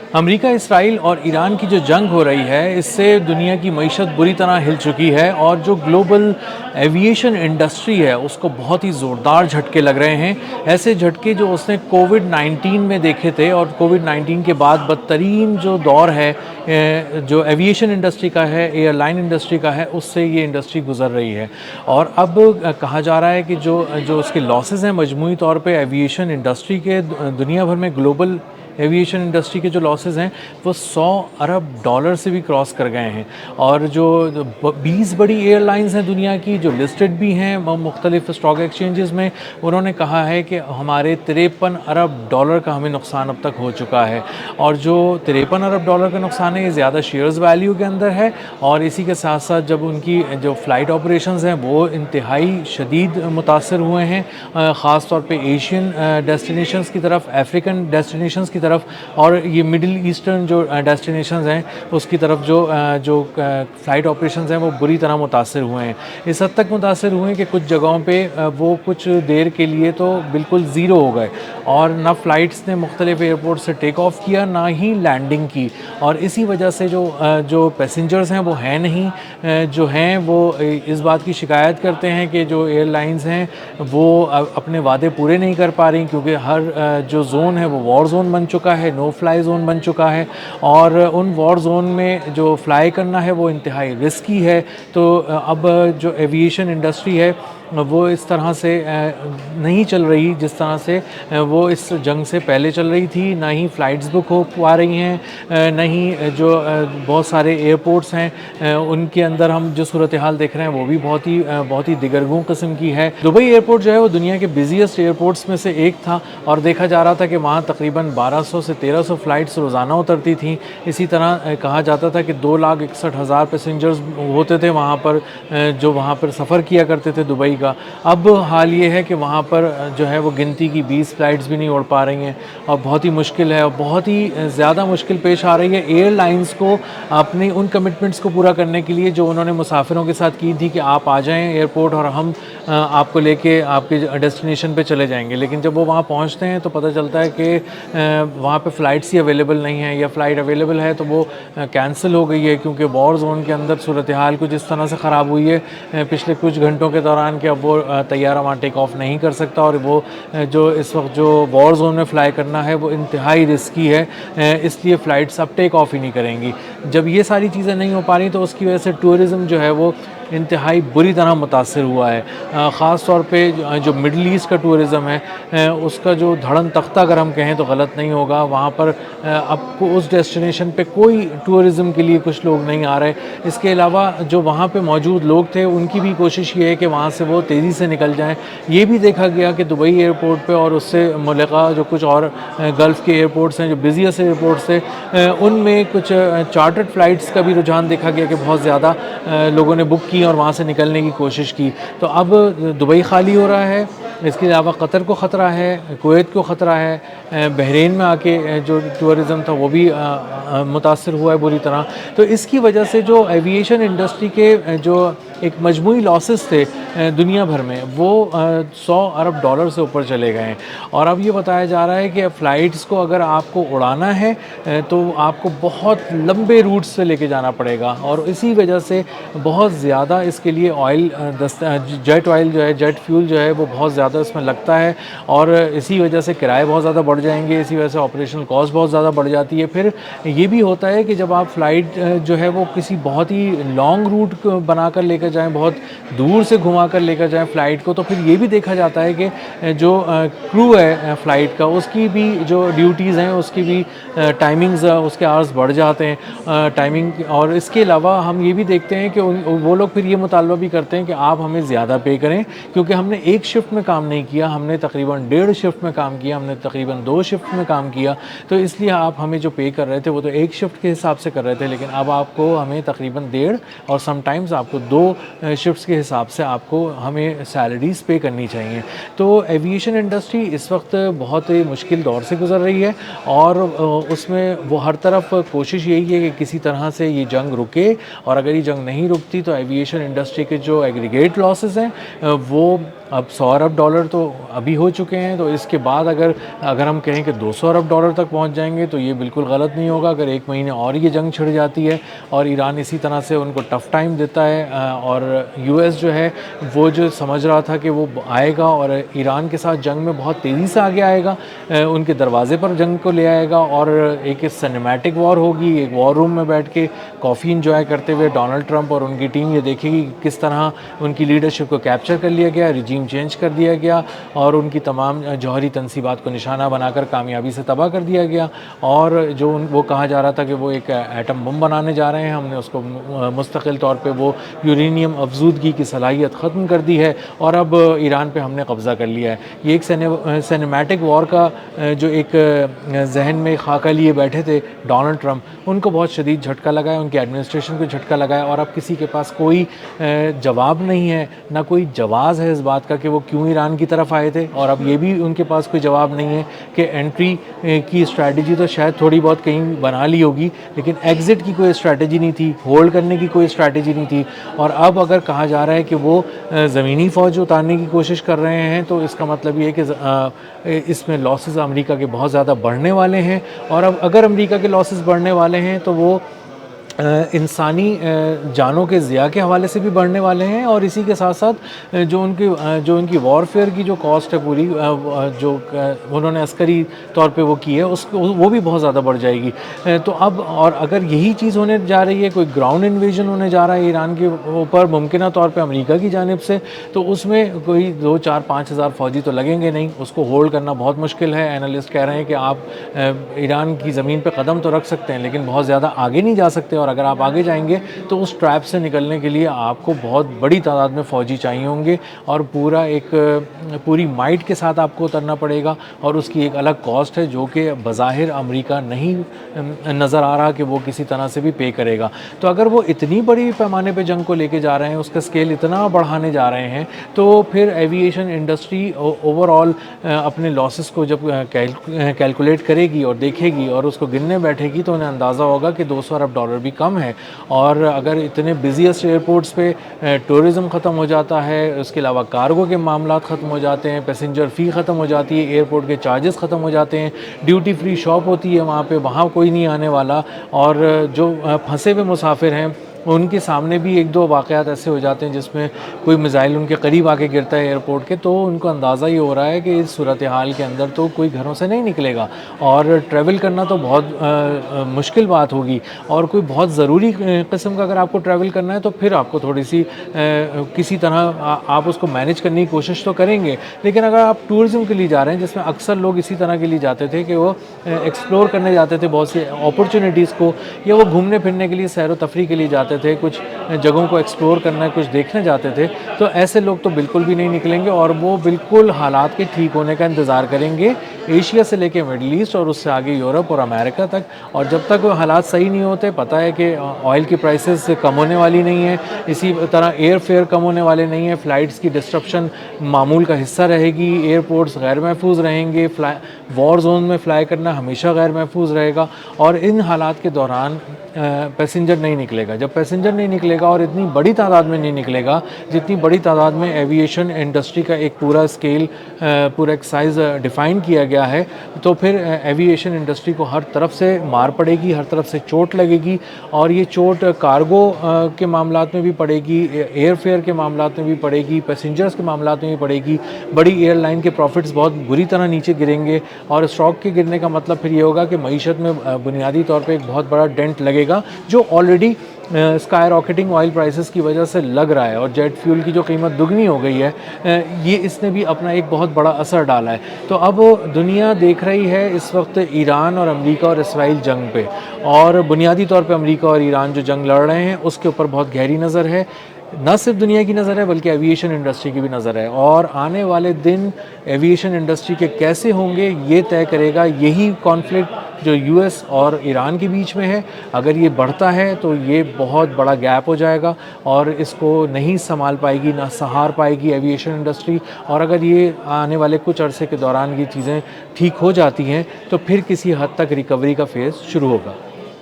America, Israel और Iran की जो जंग हो रही है, इससे दुनिया की मईशत बुरी तरह हिल चुकी है और जो ग्लोबल एविएशन इंडस्ट्री है, उसको बहुत ही ज़ोरदार झटके लग रहे हैं। ऐसे झटके जो उसने कोविड-19 में देखे थे और कोविड-19 के बाद बदतरीन जो दौर है जो एविएशन इंडस्ट्री का है, एयरलाइन इंडस्ट्री का है, उससे ये इंडस्ट्री गुज़र रही है। और अब कहा जा रहा है कि जो जो उसके लॉसेस हैं मजमूई तौर पे एविएशन इंडस्ट्री के दुनिया भर में ग्लोबल एविएशन इंडस्ट्री के जो लॉसेस हैं वो 100 अरब डॉलर से भी क्रॉस कर गए हैं। और जो 20 बड़ी एयरलाइंस हैं दुनिया की जो लिस्टेड भी हैं मुख्तलिफ स्टॉक एक्सचेंजेस में, उन्होंने कहा है कि हमारे 53 अरब डॉलर का हमें नुकसान अब तक हो चुका है। और जो 53 अरब डॉलर का नुकसान है ये ज़्यादा शेयर्स वैल्यू के अंदर है। और इसी के साथ साथ जब उनकी जो फ़्लाइट ऑपरेशंस हैं वो इंतहाई शदीद मुतासर हुए हैं, ख़ास तौर पे एशियन डेस्टिनेशंस की तरफ, अफ्रीकन डेस्टिनेशंस की तरफ और ये मिडिल ईस्टर्न जो डेस्टिनेशंस हैं उसकी तरफ जो फ़्लाइट ऑपरेशंस हैं वो बुरी तरह मुतासर हुए हैं। इस हद तक मुतासर हुए हैं कि कुछ जगहों पे वो कुछ देर के लिए तो बिल्कुल ज़ीरो हो गए और ना फ़्लाइट्स ने मुख्तलिफ एयरपोर्ट से टेक ऑफ किया ना ही लैंडिंग की। और इसी वजह से जो पैसेंजर्स हैं वो हैं नहीं, जो हैं वो इस बात की शिकायत करते हैं कि जो एयरलाइंस हैं वो अपने वादे पूरे नहीं कर पा रही, क्योंकि हर जो जोन है वो वॉर जोन बन चुका है, नो फ्लाई जोन बन चुका है। और उन वॉर जोन में जो फ्लाई करना है वो इंतहाई रिस्की है। तो अब जो एविएशन इंडस्ट्री है वो इस तरह से नहीं चल रही जिस तरह से वो इस जंग से पहले चल रही थी। ना ही फ़्लाइट्स बुक हो पा रही हैं, ना ही जो बहुत सारे एयरपोर्ट्स हैं उनके अंदर हम जो सूरत हाल देख रहे हैं वो भी बहुत ही दिगरगूं किस्म की है। दुबई एयरपोर्ट जो है वो दुनिया के बिज़ीएस्ट एयरपोर्ट्स में से एक था और देखा जा रहा था कि वहाँ तकरीबन 1200 से 1300 फ़्लाइट्स रोज़ाना उतरती थी। इसी तरह कहा जाता था कि 2,61,000 पैसेंजर्स होते थे वहाँ पर, जो वहाँ पर सफ़र किया करते थे दुबई का। अब हाल ये है कि वहाँ पर जो है वो गिनती की 20 फ़्लाइट्स भी नहीं उड़ पा रही हैं और बहुत ही मुश्किल है और बहुत ही ज़्यादा मुश्किल पेश आ रही है एयरलाइंस को अपनी उन कमिटमेंट्स को पूरा करने के लिए जो उन्होंने मुसाफिरों के साथ की थी कि आप आ जाएं एयरपोर्ट और हम आपको लेके आपके डेस्टिनेशन पे चले जाएंगे। लेकिन जब वो वहाँ पहुँचते हैं तो पता चलता है कि वहाँ पे फ़्लाइट्स ही अवेलेबल नहीं है, या फ़्लाइट अवेलेबल है तो वो कैंसिल हो गई है, क्योंकि वॉर जोन के अंदर सूरत हाल कुछ इस तरह से ख़राब हुई है पिछले कुछ घंटों के दौरान कि अब वो तैयारा वहाँ टेक ऑफ नहीं कर सकता। और वो जो इस वक्त जो वॉर जोन में फ़्लाई करना है वो इंतहाई रिस्की है, इसलिए फ़्लाइट्स अब टेक ऑफ ही नहीं करेंगी। जब ये सारी चीज़ें नहीं हो पा रही तो उसकी वजह से टूरिज़म जो है वो इंतहाई बुरी तरह मुतासर हुआ है। ख़ास तौर पे जो मिडल ईस्ट का टूरिज़म है उसका जो धड़न तख्ता अगर हम कहें तो गलत नहीं होगा। वहाँ पर अब उस डेस्टिनेशन पे कोई टूरिज़म के लिए कुछ लोग नहीं आ रहे। इसके अलावा जो वहाँ पे मौजूद लोग थे उनकी भी कोशिश ये है कि वहाँ से वो तेज़ी से निकल जाएं। ये भी देखा गया कि दुबई एयरपोर्ट पे और उससे मुल्का जो कुछ और गल्फ़ के एयरपोर्ट्स हैं जो बिज़ीएस्ट एयरपोर्ट्स थे उनमें कुछ चार्टर्ड फ़्लाइट्स का भी रुझान देखा गया कि बहुत ज़्यादा लोगों ने बुक की और वहाँ से निकलने की कोशिश की। तो अब दुबई खाली हो रहा है, इसके अलावा कतर को ख़तरा है, कुवैत को ख़तरा है, बहरीन में आके जो टूरिज़म था वो भी मुतासर हुआ है बुरी तरह। तो इसकी वजह से जो एविएशन इंडस्ट्री के जो एक मजमूई लॉसेस थे दुनिया भर में वो 100 अरब डॉलर से ऊपर चले गए हैं। और अब ये बताया जा रहा है कि फ़्लाइट्स को अगर आपको उड़ाना है तो आपको बहुत लंबे रूट से लेके जाना पड़ेगा और इसी वजह से बहुत ज़्यादा इसके लिए ऑयल जेट ऑयल जो है, जेट फ्यूल जो है वो बहुत ज़्यादा इसमें लगता है और इसी वजह से किराए बहुत ज़्यादा बढ़ जाएंगे, इसी वजह से ऑपरेशनल कॉस्ट बहुत ज़्यादा बढ़ जाती है। फिर ये भी होता है कि जब आप फ़्लाइट जो है वो किसी बहुत ही लॉन्ग रूट को बनाकर लेकर जाएं, बहुत दूर से घुमा कर लेकर जाएं फ़्लाइट को, तो फिर ये भी देखा जाता है कि जो क्रू है फ़्लाइट का उसकी भी जो ड्यूटीज़ हैं उसकी भी टाइमिंग्स उसके आवर्स बढ़ जाते हैं टाइमिंग। और इसके अलावा हम ये भी देखते हैं कि वो लोग फिर ये मुतालबा भी करते हैं कि आप हमें ज़्यादा पे करें, क्योंकि हमने एक शिफ्ट में काम नहीं किया, हमने तकरीबन 1.5 शिफ्ट में काम किया, हमने तकरीबन 2 शिफ्ट में काम किया, तो इसलिए आप हमें जो पे कर रहे थे वो तो एक शिफ्ट के हिसाब से कर रहे थे, लेकिन अब आपको हमें तकरीबन 1.5 और समटाइम्स आपको 2 शिफ्ट्स के हिसाब से आपको हमें सैलरीज़ पे करनी चाहिए। तो एविएशन इंडस्ट्री इस वक्त बहुत ही मुश्किल दौर से गुज़र रही है और उसमें वो हर तरफ कोशिश यही है कि किसी तरह से ये जंग रुके, और अगर ये जंग नहीं रुकती तो एविएशन इंडस्ट्री के जो एग्रीगेट लॉसेस हैं वो अब 100 अरब डॉलर तो अभी हो चुके हैं, तो इसके बाद अगर अगर हम कहें कि 200 अरब डॉलर तक पहुंच जाएंगे तो ये बिल्कुल गलत नहीं होगा। अगर एक महीने और ये जंग छिड़ जाती है और ईरान इसी तरह से उनको टफ़ टाइम देता है, और यूएस जो है वो जो समझ रहा था कि वो आएगा और ईरान के साथ जंग में बहुत तेज़ी से आगे आएगा, उनके दरवाजे पर जंग को ले आएगा और एक सिनेमैटिक वॉर होगी, एक वॉर रूम में बैठ के कॉफ़ी इंजॉय करते हुए डोनाल्ड ट्रंप और उनकी टीम ये देखेगी कि किस तरह उनकी लीडरशिप को कैप्चर कर लिया गया, रिजीम चेंज कर दिया गया और उनकी तमाम जौहरी तनसीबात को निशाना बनाकर कामयाबी से तबाह कर दिया गया। और जो वो कहा जा रहा था कि वो एक एटम बम बनाने जा रहे हैं, हमने उसको मुस्तकिल तौर पे वो यूरेनियम अफजूदगी की सलाहियत ख़त्म कर दी है और अब ईरान पे हमने कब्ज़ा कर लिया है। ये एक सिनेमैटिक वॉर का जो एक जहन में खाका लिए बैठे थे डोनाल्ड ट्रंप, उनको बहुत शदीद झटका लगा है, उनकी एडमिनिस्ट्रेशन को झटका लगा है और अब किसी के पास कोई जवाब नहीं है, ना कोई जवाज़ है इस बात का कि वो क्यों ईरान की तरफ आए थे। और अब ये भी उनके पास कोई जवाब नहीं है कि एंट्री की स्ट्रैटेजी तो शायद थोड़ी बहुत कहीं बना ली होगी, लेकिन एग्ज़िट की कोई स्ट्रैटेजी नहीं थी, होल्ड करने की कोई स्ट्रैटेजी नहीं थी। और अब अगर कहा जा रहा है कि वो ज़मीनी फ़ौज उतारने की कोशिश कर रहे हैं तो इसका मतलब ये है कि इसमें लॉसेस अमेरिका के बहुत ज़्यादा बढ़ने वाले हैं। और अब अगर अमेरिका के लॉसेस बढ़ने वाले हैं तो वो इंसानी जानों के ज़िया के हवाले से भी बढ़ने वाले हैं और इसी के साथ साथ जो उनकी वॉरफेयर की जो कॉस्ट है पूरी, जो उन्होंने अस्करी तौर पे वो की है, उसको वो भी बहुत ज़्यादा बढ़ जाएगी। तो अब और अगर यही चीज़ होने जा रही है, कोई ग्राउंड इन्वेजन होने जा रहा है ईरान के ऊपर मुमकिन तौर पे अमेरिका की जानिब से, तो उसमें कोई 2-4-5 हज़ार फ़ौजी तो लगेंगे नहीं, उसको होल्ड करना बहुत मुश्किल है। एनालिस्ट कह रहे हैं कि आप ईरान की ज़मीन पर कदम तो रख सकते हैं लेकिन बहुत ज़्यादा आगे नहीं जा सकते, और अगर आप आगे जाएंगे तो उस ट्रैप से निकलने के लिए आपको बहुत बड़ी तादाद में फ़ौजी चाहिए होंगे और पूरी माइट के साथ आपको उतरना पड़ेगा और उसकी एक अलग कॉस्ट है जो कि बज़ाहिर अमेरिका नहीं नज़र आ रहा कि वो किसी तरह से भी पे करेगा। तो अगर वो इतनी बड़ी पैमाने पे जंग को लेके जा रहे हैं, उसका स्केल इतना बढ़ाने जा रहे हैं, तो फिर एविएशन इंडस्ट्री ओवरऑल अपने लॉसेस को जब कैलकुलेट करेगी और देखेगी और उसको गिनने बैठेगी तो उन्हें अंदाज़ा होगा कि 200 अरब डॉलर भी कम है। और अगर इतने बिज़ीएस्ट एयरपोर्ट्स पे टूरिज़्म ख़त्म हो जाता है, उसके अलावा कार्गो के मामलात ख़त्म हो जाते हैं, पैसेंजर फ़ी ख़त्म हो जाती है, एयरपोर्ट के चार्जेस ख़त्म हो जाते हैं, ड्यूटी फ्री शॉप होती है वहाँ पे, वहाँ कोई नहीं आने वाला, और जो फंसे हुए मुसाफिर हैं उनके सामने भी 1-2 वाक़यात ऐसे हो जाते हैं जिसमें कोई मिसाइल उनके करीब आके गिरता है एयरपोर्ट के, तो उनको अंदाज़ा ये हो रहा है कि इस सूरत हाल के अंदर तो कोई घरों से नहीं निकलेगा और ट्रैवल करना तो बहुत मुश्किल बात होगी। और कोई बहुत ज़रूरी किस्म का अगर आपको ट्रैवल करना है तो फिर आपको थोड़ी सी किसी तरह आप उसको मैनेज करने की कोशिश तो करेंगे। लेकिन अगर आप टूरिज़म के लिए जा रहे हैं, जिसमें अक्सर लोग इसी तरह के लिए जाते थे कि वो एक्सप्लोर करने जाते थे बहुत सी अपॉर्चुनिटीज़ को, या वो घूमने फिरने के लिए सैर व तफरी के लिए जाते थे, कुछ जगहों को एक्सप्लोर करना, कुछ देखने जाते थे, तो ऐसे लोग तो बिल्कुल भी नहीं निकलेंगे और वो बिल्कुल हालात के ठीक होने का इंतज़ार करेंगे एशिया से लेके मिडल ईस्ट और उससे आगे यूरोप और अमेरिका तक। और जब तक वो हालात सही नहीं होते, पता है कि ऑयल की प्राइसेस कम होने वाली नहीं है, इसी तरह एयर फेयर कम होने वाले नहीं है, फ़्लाइट्स की डिस्ट्रप्शन मामूल का हिस्सा रहेगी, एयरपोर्ट्स गैर महफूज रहेंगे, वॉर जोन में फ़्लाई करना हमेशा गैर महफूज रहेगा। और इन हालात के दौरान पैसेंजर नहीं निकलेगा। जब पैसेंजर नहीं निकलेगा और इतनी बड़ी तादाद में नहीं निकलेगा जितनी बड़ी तादाद में एविएशन इंडस्ट्री का एक पूरा स्केल, पूरा एक साइज़ डिफ़ाइन किया गया है, तो फिर एविएशन इंडस्ट्री को हर तरफ से मार पड़ेगी, हर तरफ से चोट लगेगी। और ये चोट कार्गो के मामलात में भी पड़ेगी, एयर फेयर के मामलात में भी पड़ेगी, पैसेंजर्स के मामलात में भी पड़ेगी। बड़ी एयरलाइन के प्रॉफिट्स बहुत बुरी तरह नीचे गिरेंगे और स्टॉक के गिरने का मतलब फिर ये होगा कि मईशत में बुनियादी तौर पर एक बहुत बड़ा डेंट लगेगा, जो already sky rocketing oil prices की वजह से लग रहा है। और जेट फ्यूल की जो कीमत दुगनी हो गई है, ये इसने भी अपना एक बहुत बड़ा असर डाला है। तो अब दुनिया देख रही है इस वक्त ईरान और अमेरिका और इसराइल जंग पे, और बुनियादी तौर पे अमेरिका और ईरान जो जंग लड़ रहे हैं उसके ऊपर बहुत गहरी नज़र है। न सिर्फ दुनिया की नज़र है बल्कि एविएशन इंडस्ट्री की भी नज़र है, और आने वाले दिन एविएशन इंडस्ट्री के कैसे होंगे ये तय करेगा यही कॉन्फ्लिक्ट जो यूएस और ईरान के बीच में है। अगर ये बढ़ता है तो ये बहुत बड़ा गैप हो जाएगा और इसको नहीं संभाल पाएगी, ना सहार पाएगी एविएशन इंडस्ट्री। और अगर ये आने वाले कुछ अरसे के दौरान ये चीज़ें ठीक हो जाती हैं तो फिर किसी हद तक रिकवरी का फेज़ शुरू होगा।